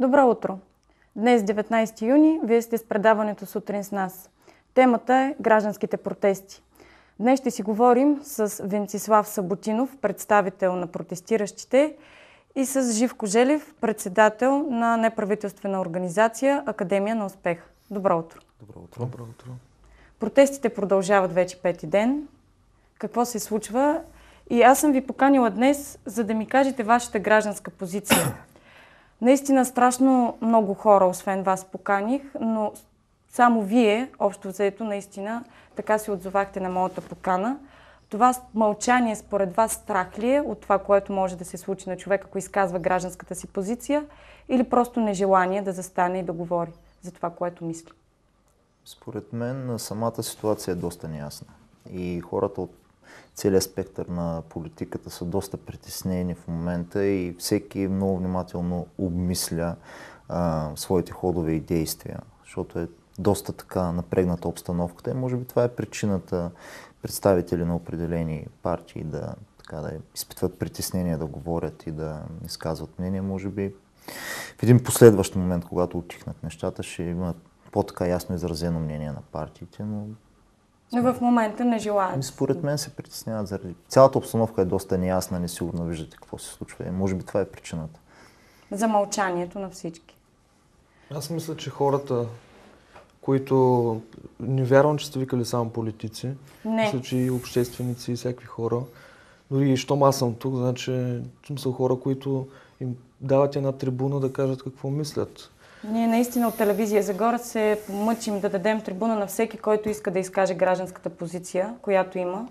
Добро утро! Днес, 19 юни, вие сте с предаването Сутрин с нас. Темата е гражданските протести. Днес ще си говорим с Венцислав Саботинов, представител на протестиращите, и с Живко Желев, председател на неправителствена организация Академия на успех. Добро утро! Добро утро! Добро утро! Протестите продължават вече пети ден. Какво се случва? И аз съм ви поканила днес, за да ми кажете вашата гражданска позиция. Наистина страшно много хора, освен вас, поканих, но само вие, общо взето, наистина, така се отзовахте на моята покана. Това мълчание, според вас, страх ли е от това, което може да се случи на човек, ако изказва гражданската си позиция, или просто нежелание да застане и да говори за това, което мисли? Според мен самата ситуация е доста неясна. И хората от целият спектър на политиката са доста притеснени в момента и всеки много внимателно обмисля своите ходове и действия, защото е доста така напрегната обстановката и може би това е причината представители на определени партии да изпитват притеснение да говорят и да изказват мнение. Може би в един последващ момент, когато утихнат нещата, ще имат по-така ясно изразено мнение на партиите, но в момента не желаят. Според мен се притесняват заради... Цялата обстановка е доста неясна, несигурно виждате какво се случва. И може би това е причината. За мълчанието на всички. Аз мисля, че хората, които... Не вярвам, че сте викали само политици. Не. Мисля, че и общественици, и всякакви хора. Дори и щом аз съм тук, значи са хора, които им дават една трибуна да кажат какво мислят. Ние наистина от телевизия Загора се мъчим да дадем трибуна на всеки, който иска да изкаже гражданската позиция, която има.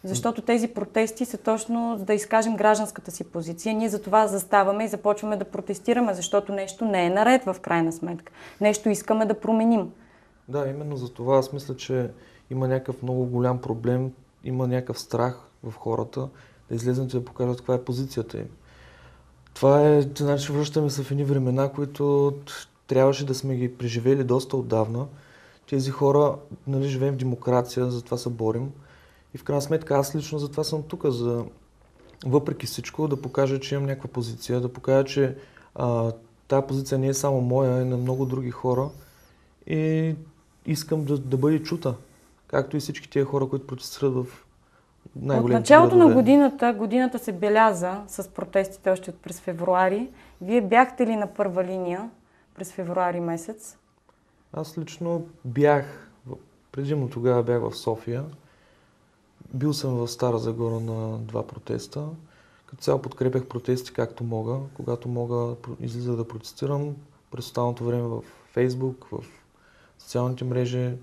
Защото тези протести са точно да изкажем гражданската си позиция. Ние за това заставаме и започваме да протестираме, защото нещо не е наред в крайна сметка. Нещо искаме да променим. Да, именно за това аз мисля, че има някакъв много голям проблем, има някакъв страх в хората да излезнат и да покажат каква е позицията им. Това е, значи връщаме се в едни времена, които трябваше да сме ги преживели доста отдавна. Тези хора, нали, живеем в демокрация, затова се борим. И в крайна сметка аз лично затова съм тук, за въпреки всичко да покажа, че имам някаква позиция, да покажа, че тази позиция не е само моя, е на много други хора. И искам да бъде чута, както и всички тези хора, които протестират в най-големите градове. От началото на годината се беляза с протестите още през февруари. Вие бяхте ли на първа линия през февруари месец? Аз лично бях, предимно тогава бях в София. Бил съм в Стара Загора на 2 протеста. Като цяло подкрепях протести както мога. Когато мога, излизах да протестирам. През останалото време в Фейсбук, в социалните мрежи.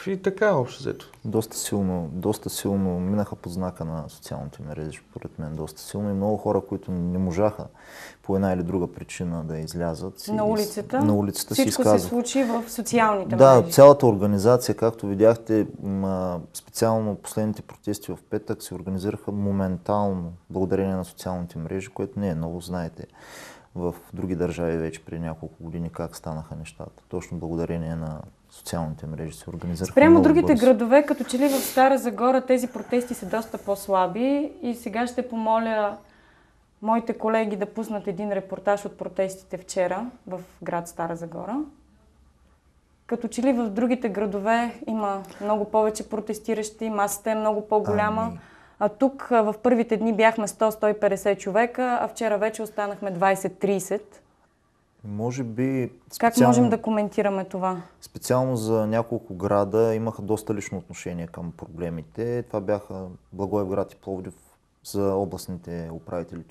И така, общо взето. Доста силно минаха под знака на социалните мрежи, според мен. Доста силно и много хора, които не можаха по една или друга причина да излязат. На улицата? На улицата всичко се случи в социалните мрежи. Да, цялата организация, както видяхте, специално последните протести в петък се организираха моментално, благодарение на социалните мрежи, което не е ново, знаете. В други държави вече преди няколко години как станаха нещата. Точно благодарение на социалните мрежи се организираха. Спрямо другите градове, като че ли в Стара Загора тези протести са доста по-слаби и сега ще помоля моите колеги да пуснат един репортаж от протестите вчера в град Стара Загора. Като че ли в другите градове има много повече протестиращи, масата е много по-голяма. А тук в първите дни бяхме 100-150 човека, а вчера вече останахме 20-30. Може би... Как можем да коментираме това? Специално за няколко града имаха доста лично отношение към проблемите. Това бяха Благоевград и Пловдив за областните управители,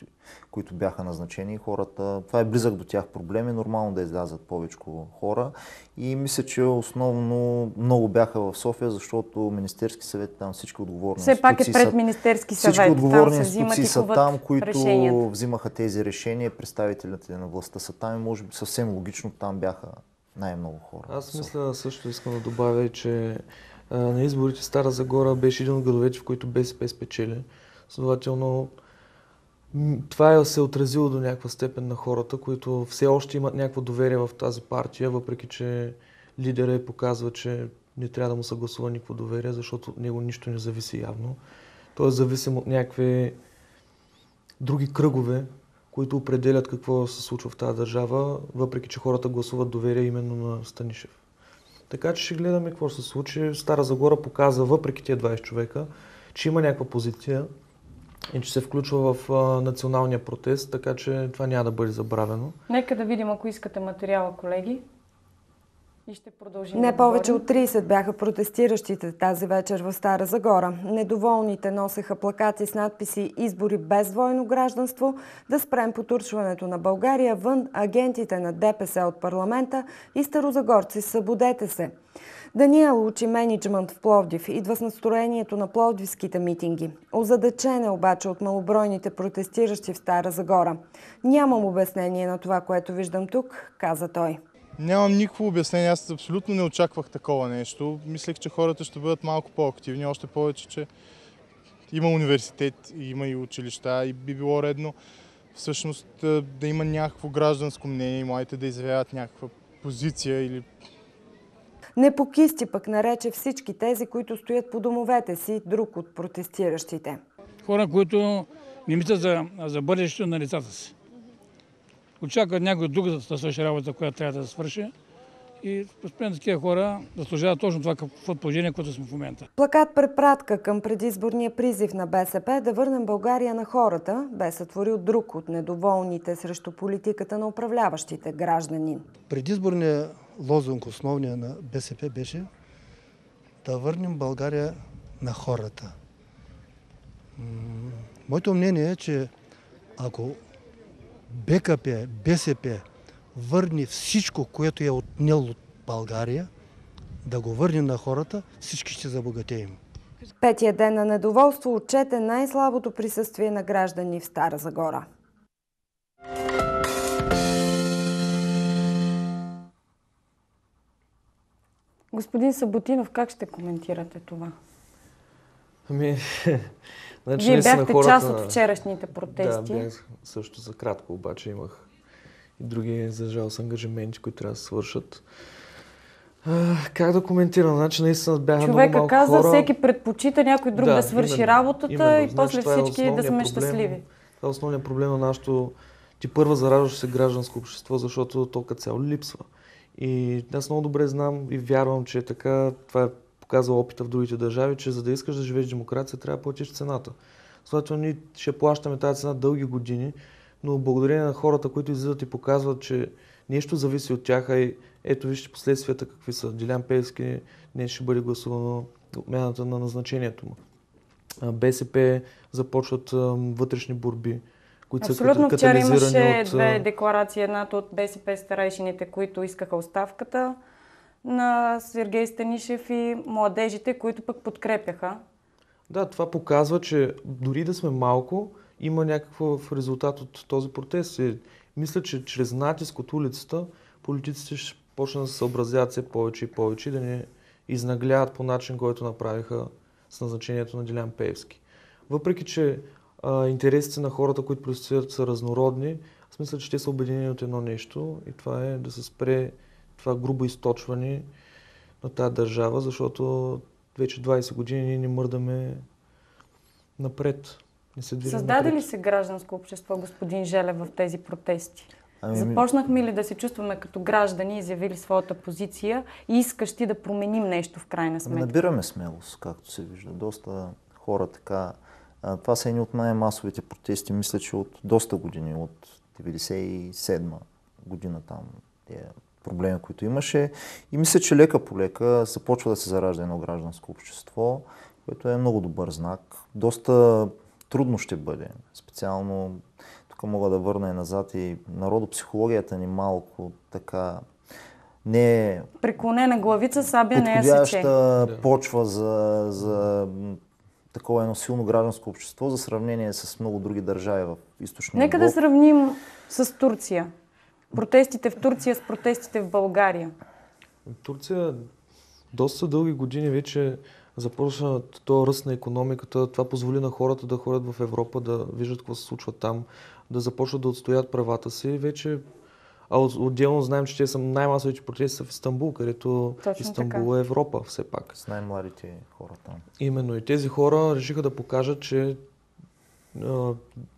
които бяха назначени. Хората, това е близък до тях проблеми, нормално да излязат повече хора. И мисля, че основно много бяха в София, защото Министерски съвет, там всички отговорни институции. Все пак е пред Министерски съвет. Всички отговорни институции са там, които решенията. взимаха тези решения, представителите на властта са там и може би съвсем логично там бяха най-много хора. Аз мисля, също искам да добавя, че на изборите Стара Загора беше един от градовете, в които БСП спечели. Следователно, това се е отразило до някаква степен на хората, които все още имат някакво доверие в тази партия, въпреки че лидерът показва, че не трябва да му се гласува никакво доверие, защото от него нищо не зависи явно. Той е зависим от някакви други кръгове, които определят какво се случва в тази държава, въпреки че хората гласуват доверие именно на Станишев. Така че ще гледаме какво се случи. Стара Загора показва, въпреки тия 20 човека, че има някаква позиция и че се включва в националния протест, така че това няма да бъде забравено. Нека да видим, ако искате материала, колеги. И ще продължим. Не повече от 30 бяха протестиращите тази вечер в Стара Загора. Недоволните носеха плакати с надписи "Избори без двойно гражданство", "Да спрем потурчването на България вън", "Агентите на ДПС от парламента" и "Старозагорци, събудете се". Даниел учи мениджмънт в Пловдив, идва с настроението на пловдивските митинги. Озадачен е обаче от малобройните протестиращи в Стара Загора. "Нямам обяснение на това, което виждам тук", каза той. Нямам никакво обяснение, аз абсолютно не очаквах такова нещо. Мислех, че хората ще бъдат малко по-активни, още повече, че има университет, има и училища и би било редно всъщност да има някакво гражданско мнение и младите да изявяват някаква позиция или... Непокисти пък нарече всички тези, които стоят по домовете си, друг от протестиращите. Хора, които не мислят за бъдещето на децата си. Очакват някой друг да свърши работа, която трябва да свърши. И според такива хора заслужават точно това какво положение, което сме в момента. Плакат препратка към предизборния призив на БСП да върнем България на хората бе сътворил друг от недоволните срещу политиката на управляващите граждани. Предизборният лозунг, основния на БСП, беше да върнем България на хората. Моето мнение е, че ако БКП, БСП върне всичко, което е отнел от България, да го върне на хората, всички ще забогатеем. Петия ден на недоволство отчете най-слабото присъствие на граждани в Стара Загора. Господин Саботинов, как ще коментирате това? Значи, Вие бяхте част от вчерашните протести. Да, бях също за кратко, обаче имах и други, за жал, с ангажименти, които трябва да свършат. Как да коментирам? Значи наистина бяха много малко хора. Човека каза, всеки предпочита някой друг да свърши работата именно. И после всички да сме щастливи. Това е основният проблем на нашото първа зараждащо се гражданско общество, защото то като цяло липсва. И аз много добре знам и вярвам, че така, това е показва опита в другите държави, че за да искаш да живееш в демокрация, трябва да платиш цената. Следователно, ние ще плащаме тази цена дълги години, но благодарение на хората, които излизат и показват, че нещо зависи от тях, и ето вижте последствията какви са. Делян Пеевски днес ще бъде гласувано отмяната на назначението му. БСП започват вътрешни борби, които абсолютно, са вчера катализирани имаше две декларации. Едната от БСП старейшините, които искаха оставката на Сергей Станишев, и младежите, които пък подкрепяха. Да, това показва, че дори да сме малко, има някакъв резултат от този протест. И мисля, че чрез натиск от улицата политиците ще почнат да се съобразяват все повече и повече, да не изнагляват по начин, който направиха с назначението на Делян Пеевски. Въпреки че интересите на хората, които протестират, са разнородни, аз мисля, че те са обединени от едно нещо, и това е да се спре това грубо източване на тази държава, защото вече 20 години ние не мърдаме напред. Не се движим Създаде напред. ли се гражданско общество, господин Желев, в тези протести? Започнахме ли да се чувстваме като граждани, изявили своята позиция и искащи да променим нещо в крайна сметка? Набираме смелост, както се вижда. Доста хора така. Това са едни от най-масовите протести, мисля, че от доста години, от 1997 година там. Проблеми, които имаше. И мисля, че лека по лека започва да се заражда едно гражданско общество, което е много добър знак. Доста трудно ще бъде. Специално тук мога да върна и назад, и народопсихологията ни малко така не е преклонена главица, сабя не е сече. Подходяща почва за такова едно силно гражданско общество, за сравнение с много други държави в източния Нека блок. да сравним с Турция. Протестите в Турция с протестите в България. Турция доста дълги години вече започна този ръст на икономиката. Това позволи на хората да ходят в Европа, да виждат какво се случва там, да започват да отстоят правата си. Вече, отделно знаем, че те са най-масовите протести в Истанбул, където точно Истанбул така е Европа все пак. С най-младите хора там. Именно. И тези хора решиха да покажат, че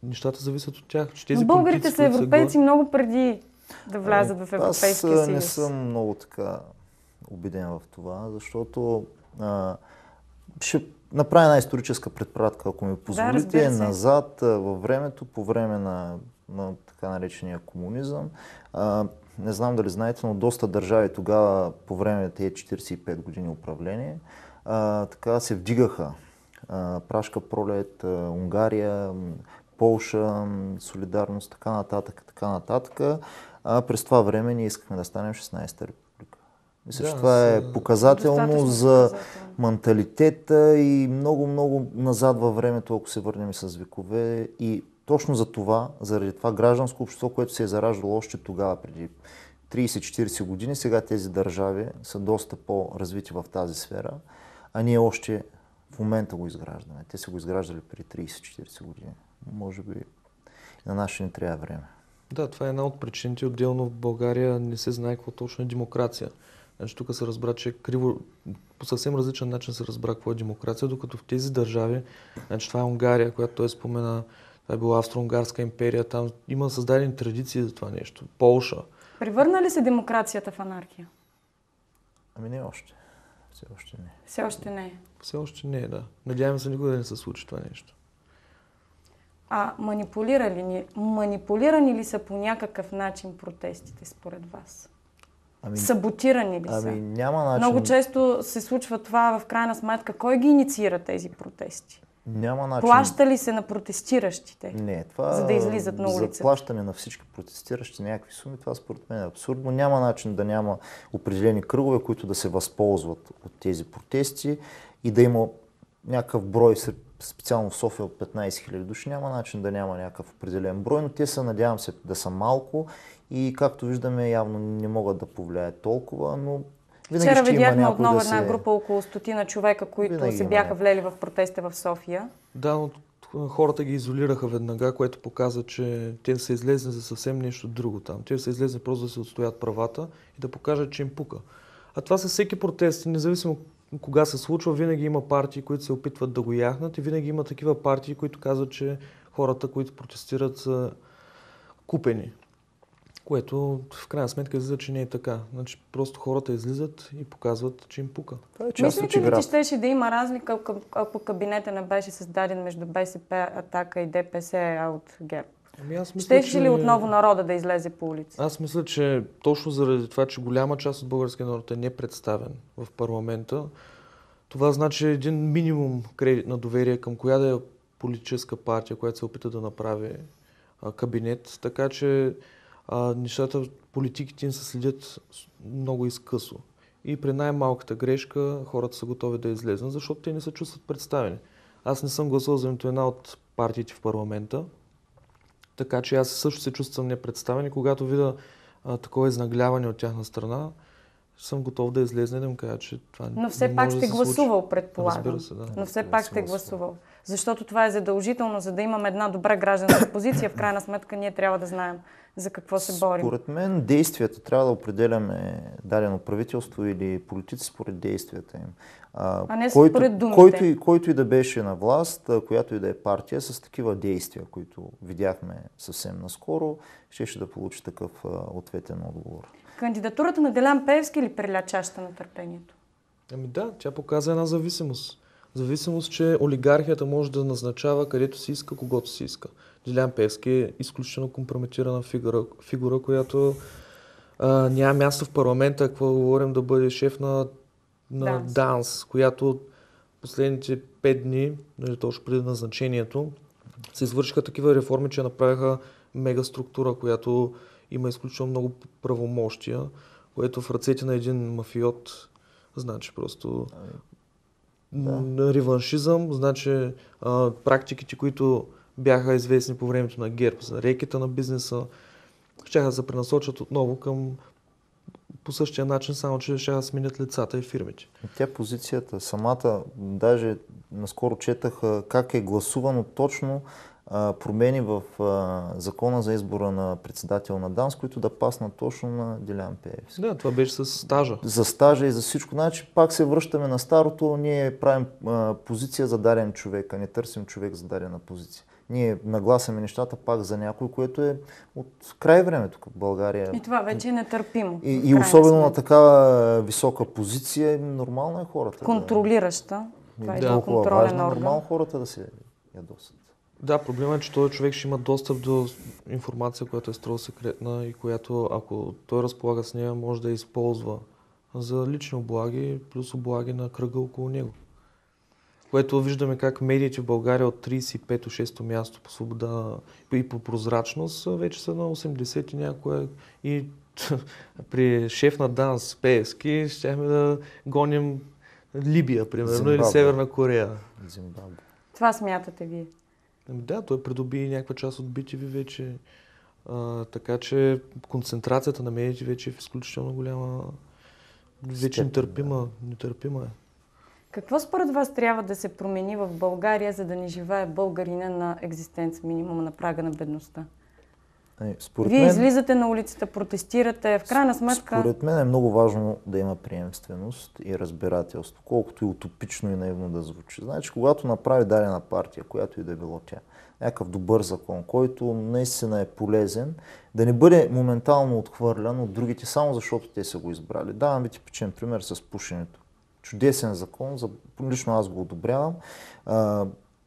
нещата зависят от тях. Че тези Но българите политици, са европейци много преди да влязат в Европейския съюз. Аз не съм много така убеден в това, защото ще направя една историческа предпратка, ако ми позволите, назад във времето, по време на така наречения комунизъм. Не знам дали знаете, но доста държави тогава, по време на тези 45 години управление, така се вдигаха. Пражка пролет, Унгария, Полша, Солидарност, така нататък, така нататък. През това време ние искахме да станем 16-та република. Мисля, че това е показателно за менталитета и много назад във времето, ако се върнем с векове. И точно за това, заради това гражданско общество, което се е зараждало още тогава, преди 30-40 години, сега тези държави са доста по-развити в тази сфера, а ние още в момента го изграждаме. Те са го изграждали преди 30-40 години. Може би на нас ще ни трябва време. Да, това е една от причините. Отделно в България не се знае какво точно е демокрация. Значи тук се разбра, че по съвсем различен начин се разбра какво е демокрация, докато в тези държави, значи това е Унгария, която той спомена, това е била Австро-Унгарска империя, там има създадени традиции за това нещо. Полша. Превърна ли се демокрацията в анархия? Ами не още. Все още не. Все още не. Все още не, да. Надяваме се никога да не се случи това нещо. Манипулирани ли са по някакъв начин протестите според вас? Саботирани ли са? Няма начин. Много често се случва това в крайна сметка. Кой ги инициира тези протести? Няма начин. Плаща ли се на протестиращите? Не, това за да излизат на улицата? За плащане на всички протестиращи някакви суми, това според мен е абсурдно. Няма начин да няма определени кръгове, които да се възползват от тези протести и да има някакъв брой, специално в София от 15 000 души, няма начин да няма някакъв определен брой, но те са, надявам се, да са малко и както виждаме, явно не могат да повлияят толкова, но винаги вчера ще има видяхме някой отново една група около 100 човека, които се бяха влели в протеста в София. Да, но хората ги изолираха веднага, което показва, че те са излезли за съвсем нещо друго там. Те са излезли просто да се отстоят правата и да покажат, че им пука. А това са всеки протести, независимо кога се случва, винаги има партии, които се опитват да го яхнат и винаги има такива партии, които казват, че хората, които протестират, са купени. Което в крайна сметка излиза, че не е така. Значи просто хората излизат и показват, че им пука. Мислите ли, че щеше да има разлика, ако кабинета не беше създаден между БСП, Атака и ДПС от ГЕРБ? Щеше ли отново народа да излезе по улица? Аз мисля, че точно заради това, че голяма част от българския народ е непредставен в парламента, това значи един минимум кредит на доверие към коя да е политическа партия, която се опита да направи кабинет. Така че нещата, политиките им се следят много изкъсо. И при най-малката грешка хората са готови да излезнат, защото те не се чувстват представени. Аз не съм гласувал за нито една от партиите в парламента, така че аз също се чувствам непредставен и когато видя такова изнагляване от тяхна страна, съм готов да излезна и да им кажа, че това не може да се случи. Но все пак сте гласувал, предполагам. Разбира се, да. Но все пак сте гласувал. Защото това е задължително, за да имаме една добра гражданска позиция. В крайна сметка ние трябва да знаем за какво се борим. Според мен действията трябва да определяме дадено правителство или политици според действията им. А не според думите. Който и да беше на власт, която и да е партия, с такива действия, които видяхме съвсем наскоро, ще да получи такъв ответен отговор. Кандидатурата на Делян Пеевски ли преля чашата на търпението? Ами да, тя показва една зависимост. Зависимост, че олигархията може да назначава където си иска, когото си иска. Делян Пеевски е изключително компрометирана фигура, която няма място в парламента, какво говорим, да бъде шеф на ДАНС, която последните 5 дни, точно преди назначението, се извършиха такива реформи, че направиха мега структура, която има изключително много правомощия, което в ръцете на един мафиот значи просто реваншизъм, значи практиките, които бяха известни по времето на ГЕРБ, за рекета на бизнеса, ще да се пренасочат отново към по същия начин, само че ще да сменят лицата и фирмите. Тя позицията, самата, даже наскоро четах как е гласувано точно промени в закона за избора на председател на ДАНС, които да паснат точно на Делян Пеевски. Да, това беше с стажа. За стажа и за всичко. Значи пак се връщаме на старото, ние правим позиция за даден човек, а не търсим човек за дадена позиция. Ние нагласяме нещата пак за някой, което е от край времето в България. И това вече е нетърпимо. И особено на такава висока позиция, нормално е хората. Контролираща. Това е толкова контролен важно, орган. нормално хората да се ядосат. Да, проблемът е, че този човек ще има достъп до информация, която е строго секретна и която, ако той разполага с нея, може да я използва за лични облаги, плюс облаги на кръга около него. Което виждаме как медиите в България от 35-6 място по свобода и по прозрачност вече са на 80 и някое. И при шеф на ДАНС Пеевски щяхме да гоним Либия, примерно, Зимбабве. или Северна Корея. Зимбабве. Това смятате вие? Да, той придоби някаква част от BTV вече. Така че концентрацията на медиите вече е в изключително голяма. Вече нетърпима е. Какво според вас трябва да се промени в България, за да не живее българина на екзистенц минимум, на прага на бедността? Вие излизате на улицата, протестирате, в крайна сметка... Според мен е много важно да има приемственост и разбирателство, колкото и утопично и наивно да звучи. Значи, когато направи дадена партия, която и да е било тя, някакъв добър закон, който наистина е полезен, да не бъде моментално отхвърлян от другите, само защото те са го избрали. Давам ви типичен пример с пушенето. Чудесен закон, лично аз го одобрявам.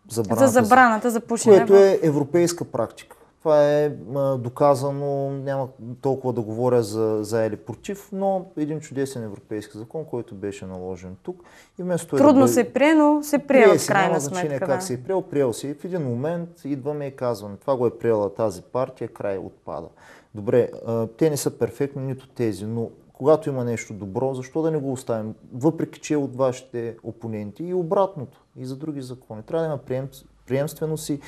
За забраната за пушене. Което е европейска практика. Това е доказано, няма толкова да говоря за или против, но един чудесен европейски закон, който беше наложен тук. И вместо трудно се прие, но се прие в крайна сметка. Как се е приел се. И в един момент идваме и казваме, това го е приела тази партия, край отпада. Добре, те не са перфектни, нито тези, но когато има нещо добро, защо да не го оставим? Въпреки че е от вашите опоненти и обратното, и за други закони. Трябва да има приемственост и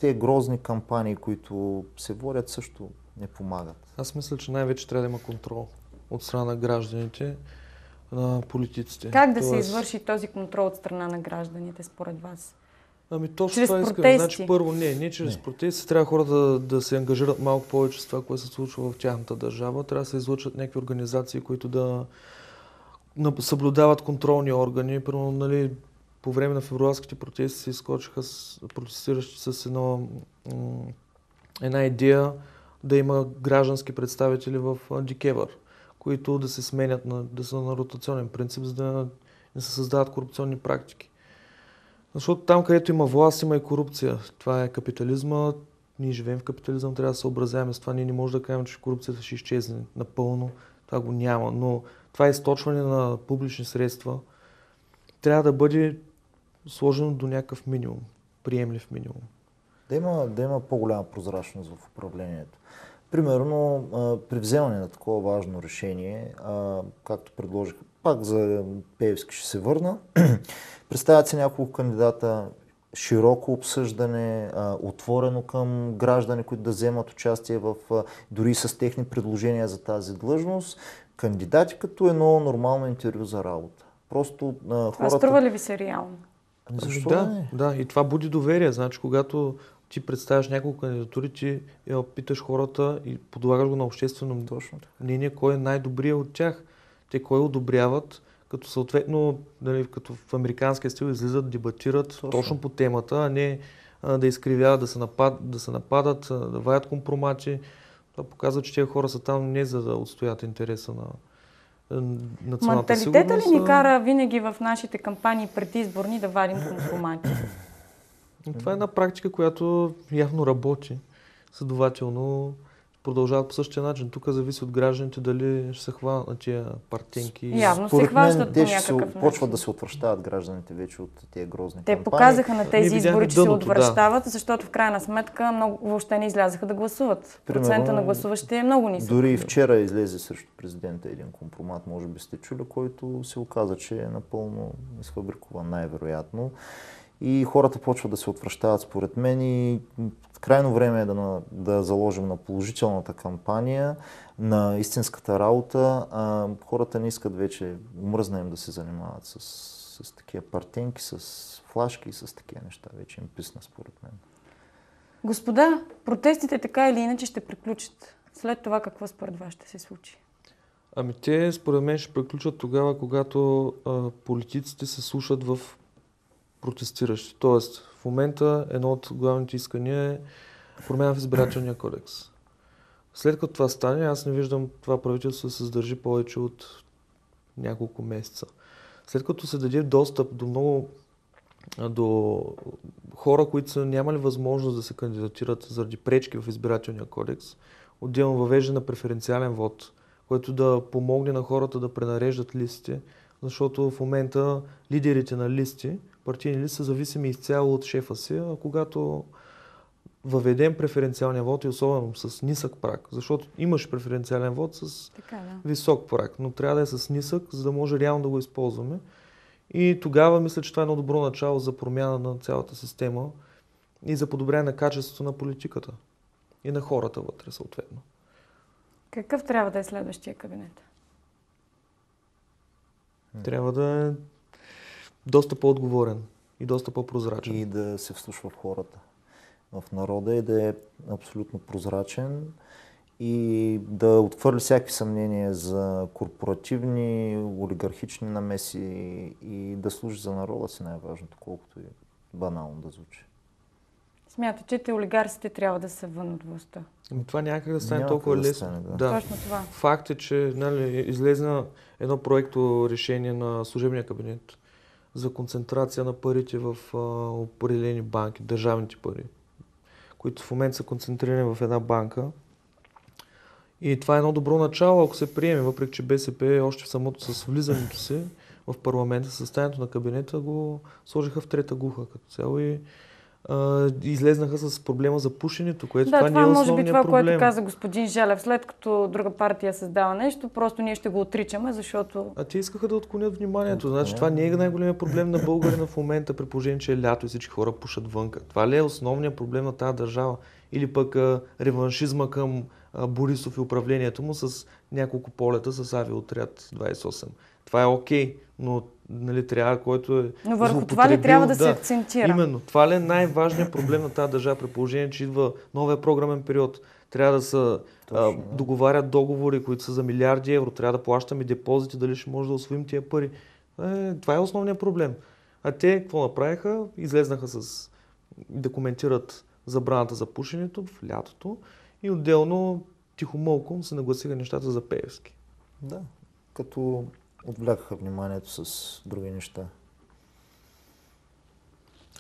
те грозни кампании, които се водят, също не помагат. Аз мисля, че най-вече трябва да има контрол от страна на гражданите, на политиците. Как да се извърши този контрол от страна на гражданите, според вас? Точно чрез това искаме. Значи, първо, не чрез протести. Трябва хората да се ангажират малко повече с това, което се случва в тяхната държава. Трябва да се излъчат някакви организации, които да съблюдават контролни органи. Първо, нали, по време на февруарските протести се изкочиха протестиращи с една идея да има граждански представители в ДКЕВР, които да се сменят, да са на ротационен принцип, за да не се създават корупционни практики. Защото там, където има власт, има и корупция. Това е капитализма. Ние живеем в капитализъм, трябва да се съобразяваме с това. Ние не можем да кажем, че корупцията ще изчезне напълно. Това го няма. Но това източване на публични средства трябва да бъде сложено до някакъв минимум, приемлив минимум. Да има по-голяма прозрачност в управлението. Примерно, при вземане на такова важно решение, както предложих, пак за Пеевски ще се върна, представят се няколко кандидата, широко обсъждане, отворено към граждани, които да вземат участие дори с техни предложения за тази длъжност, кандидати като едно нормално интервю за работа. Просто хората... струва ли ви се реално? Защо да, и това буди доверие. Значи, когато ти представяш няколко кандидатури, ти питаш хората и подлагаш го на обществено мнение, кой е най-добрият от тях. Те кой одобряват, като съответно, нали, като в американския стил излизат, дебатират точно по темата, а не да изкривяват, да се нападат, да ваят компромати. Това показва, че тези хора са там не за да отстоят интереса на националната сигурност. Менталитета ли ни кара винаги в нашите кампании предизборни да вадим компромати? Това е една практика, която явно работи. Следователно продължават по същия начин. Тук зависи от гражданите дали ще се хванат на тия партенки. Явно се хващат по някакъв начин. Почват да се отвръщават гражданите вече от тези грозни кампании. Те показаха на тези избори, че се отвръщават, защото в крайна сметка въобще не излязаха да гласуват. Процента на гласуващите е много нисък. Дори и вчера излезе срещу президента един компромат, може би сте чули, който се оказа, че е напълно изфабрикуван най-вероятно. И хората почват да се отвръщават според мен и крайно време е да заложим на положителната кампания, на истинската работа. Хората не искат вече, мръзна им да се занимават с такива партенки, с флашки и с такива неща. Вече им писна според мен. Господа, протестите така или иначе ще приключат. След това какво според вас ще се случи? Те според мен ще приключат тогава, когато политиците се слушат в протестиращи. Тоест, в момента едно от главните искания е промяна в избирателния кодекс. След като това стане, аз не виждам това правителство да се задържи повече от няколко месеца. След като се даде достъп до хора, които са нямали възможност да се кандидатират заради пречки в избирателния кодекс, отделно въвежда на преференциален вод, който да помогне на хората да пренареждат листите, защото в момента лидерите на листи, партийни листи, са зависими изцяло от шефа си, а когато въведем преференциалния вод и особено с нисък праг, защото имаш преференциален вод с висок праг, но трябва да е с нисък, за да може реално да го използваме. И тогава мисля, че това е едно добро начало за промяна на цялата система и за подобряване на качеството на политиката и на хората вътре съответно. Какъв трябва да е следващия кабинет? Трябва да е доста по-отговорен и доста по-прозрачен. И да се вслушва в хората, в народа, и да е абсолютно прозрачен и да отхвърли всякакви съмнения за корпоративни, олигархични намеси и да служи за народа си най-важното, колкото и банално да звучи. Смятате, че олигарсите трябва да са вън от властта? Това някак да стане толкова лесно. Да. Точно това. Факт е, че излезна едно проекто решение на служебния кабинет за концентрация на парите в определени банки, държавните пари, които в момента са концентрирани в една банка. И това е едно добро начало, ако се приеме, въпреки че БСП още в самото с влизането си в парламента, състоянието на кабинета го сложиха в трета глуха като цяло и излезнаха с проблема за пушенето, което това не е основният проблем. Това може би това, което каза господин Желев. След като друга партия създава нещо, просто ние ще го отричаме, защото... А те искаха да отклонят вниманието. Значи това не е най-големият проблем на българина в момента, при положение, че е лято и всички хора пушат вънка. Това ли е основният проблем на тази държава? Или пък реваншизма към Борисов и управлението му с няколко полета с авиоотряд 28. Това е окей, но нали, трябва, който е но върху това ли трябва да се акцентира? Именно. Това ли е най-важният проблем на тази държава, при положение, че идва новия програмен период. Трябва да се договарят договори, които са за милиарди евро. Трябва да плащаме депозити, дали ще може да усвоим тия пари. Това е основният проблем. А те какво направиха? Излезнаха да коментират забраната за пушенето в лятото и отделно тихомълком се нагласиха нещата за Пеевски. Да, като отвлякаха вниманието с други неща.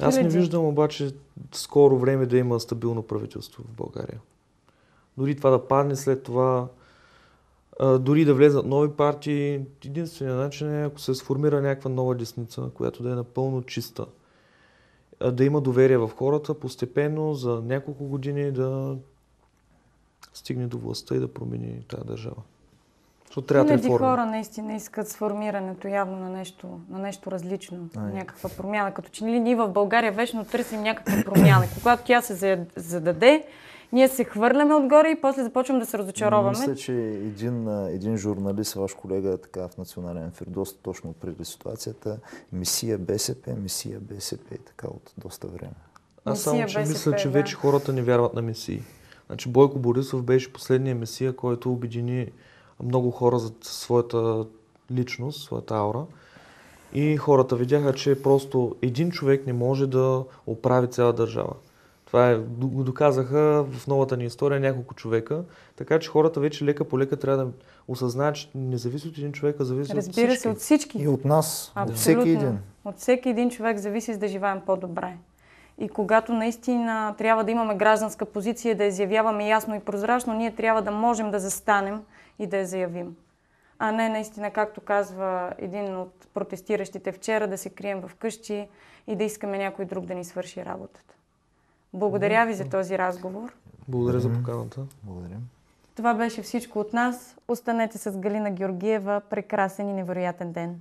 Аз не виждам обаче скоро време да има стабилно правителство в България. Дори това да падне след това, дори да влезат нови партии, единственият начин е ако се сформира някаква нова десница, която да е напълно чиста. Да има доверие в хората, постепенно за няколко години да стигне до властта и да промени тази държава. Хиляди хора наистина искат сформирането явно на нещо различно, някаква промяна. Като че ли ние в България вечно търсим някаква промяна. Когато тя се зададе, ние се хвърляме отгоре и после започваме да се разочароваме. Мисля, че един журналист, ваш колега така в Национален ефир, доста точно определи ситуацията. Месия БСП и така от доста време. Аз само, че мисля, че вече хората не вярват на месии. Значи Бойко Борисов беше последният месия, който обедини много хора за своята личност, своята аура. И хората видяха, че просто един човек не може да оправи цяла държава. Това го доказаха в новата ни история няколко човека. Така че хората вече лека по лека трябва да осъзнаят, че не зависи от един човек, а зависи от всички. Разбира се, от всички. И от нас, абсолютно. От всеки един. От всеки един човек зависи за да живеем по-добре. И когато наистина трябва да имаме гражданска позиция, да я заявяваме ясно и прозрачно, ние трябва да можем да застанем и да я заявим. А не наистина, както казва един от протестиращите вчера, да се крием в къщи и да искаме някой друг да ни свърши работата. Благодаря ви за този разговор. Благодаря за поканата. Благодаря. Това беше всичко от нас. Останете с Галина Георгиева. Прекрасен и невероятен ден.